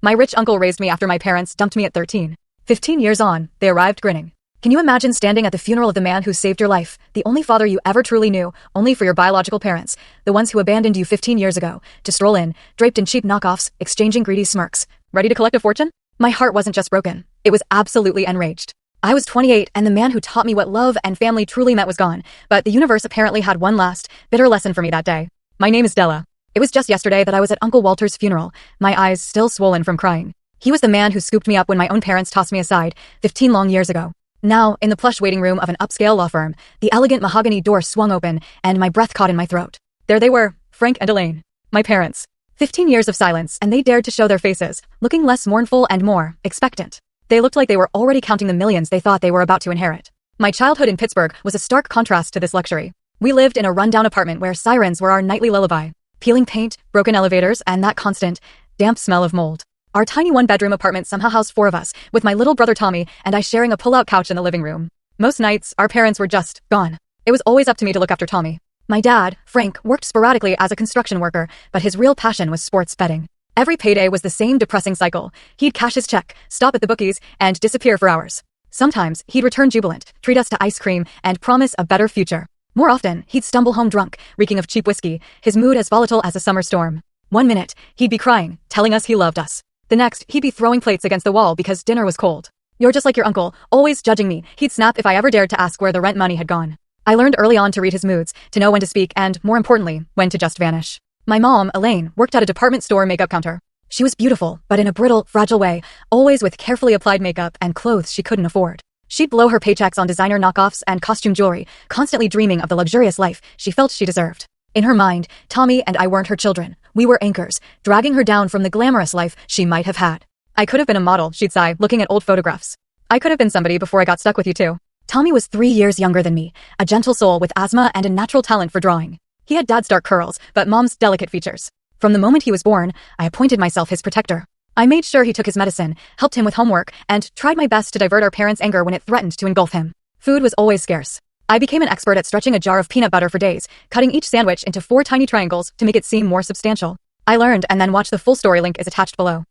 My rich uncle raised me after my parents dumped me at 13. 15 years on, they arrived grinning. Can you imagine standing at the funeral of the man who saved your life, the only father you ever truly knew, only for your biological parents, the ones who abandoned you 15 years ago, to stroll in, draped in cheap knockoffs, exchanging greedy smirks, ready to collect a fortune? My heart wasn't just broken, it was absolutely enraged. I was 28, and the man who taught me what love and family truly meant was gone, but the universe apparently had one last, bitter lesson for me that day. My name is Della. It was just yesterday that I was at Uncle Walter's funeral, my eyes still swollen from crying. He was the man who scooped me up when my own parents tossed me aside, 15 long years ago. Now, in the plush waiting room of an upscale law firm, the elegant mahogany door swung open, and my breath caught in my throat. There they were, Frank and Elaine. My parents. 15 years of silence, and they dared to show their faces, looking less mournful and more expectant. They looked like they were already counting the millions they thought they were about to inherit. My childhood in Pittsburgh was a stark contrast to this luxury. We lived in a rundown apartment where sirens were our nightly lullaby. Peeling paint, broken elevators, and that constant, damp smell of mold. Our tiny one-bedroom apartment somehow housed 4 of us, with my little brother Tommy and I sharing a pull-out couch in the living room. Most nights, our parents were just gone. It was always up to me to look after Tommy. My dad, Frank, worked sporadically as a construction worker, but his real passion was sports betting. Every payday was the same depressing cycle. He'd cash his check, stop at the bookies, and disappear for hours. Sometimes, he'd return jubilant, treat us to ice cream, and promise a better future. More often, he'd stumble home drunk, reeking of cheap whiskey, his mood as volatile as a summer storm. One minute, he'd be crying, telling us he loved us. The next, he'd be throwing plates against the wall because dinner was cold. "You're just like your uncle, always judging me," he'd snap if I ever dared to ask where the rent money had gone. I learned early on to read his moods, to know when to speak, and, more importantly, when to just vanish. My mom, Elaine, worked at a department store makeup counter. She was beautiful, but in a brittle, fragile way, always with carefully applied makeup and clothes she couldn't afford. She'd blow her paychecks on designer knockoffs and costume jewelry, constantly dreaming of the luxurious life she felt she deserved. In her mind, Tommy and I weren't her children. We were anchors, dragging her down from the glamorous life she might have had. "I could have been a model," she'd sigh, looking at old photographs. "I could have been somebody before I got stuck with you too." Tommy was 3 years younger than me, a gentle soul with asthma and a natural talent for drawing. He had dad's dark curls, but mom's delicate features. From the moment he was born, I appointed myself his protector. I made sure he took his medicine, helped him with homework, and tried my best to divert our parents' anger when it threatened to engulf him. Food was always scarce. I became an expert at stretching a jar of peanut butter for days, cutting each sandwich into 4 tiny triangles to make it seem more substantial. I learned and then watched. The full story link is attached below.